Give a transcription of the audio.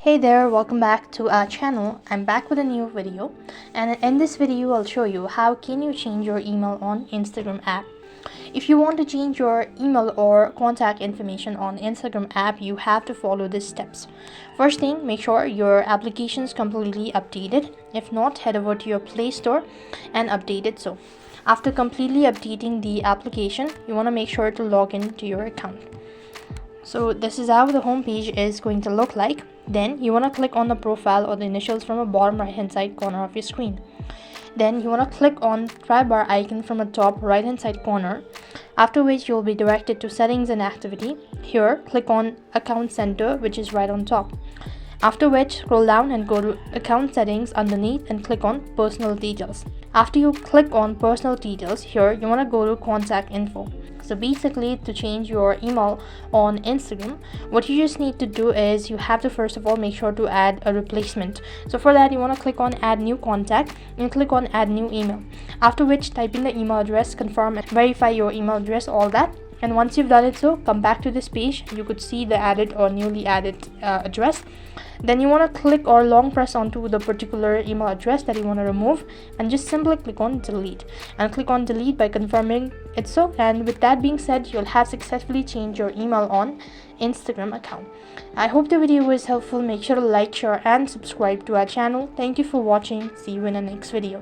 Hey there, welcome back to our channel. I'm back with a new video, and in this video I'll show you how can you change your email on Instagram app. If you want to change your email or contact information on Instagram app, you have to follow these steps. First thing, make sure your application is completely updated. If not, head over to your Play Store and update it. So after completely updating the application, you want to make sure to log into your account. So this is how the home page is going to look like. Then you want to click on the profile or the initials from the bottom right hand side corner of your screen. Then you want to click on try bar icon from the top right hand side corner, after which you will be directed to settings and activity. Here click on account center, which is right on top. After which, scroll down and go to account settings underneath and click on personal details. After you click on personal details, here you want to go to contact info. So basically, to change your email on Instagram, what you just need to do is you have to first of all make sure to add a replacement. So for that, you want to click on add new contact and click on add new email. After which, type in the email address, confirm and verify your email address, all that. And once you've done it, so come back to this page. You could see the added or newly added address. Then you want to click or long press onto the particular email address that you want to remove, and just simply click on delete and click on delete by confirming it. So, and with that being said, you'll have successfully changed your email on Instagram account. I hope the video was helpful. Make sure to like, share and subscribe to our channel. Thank you for watching. See you in the next video.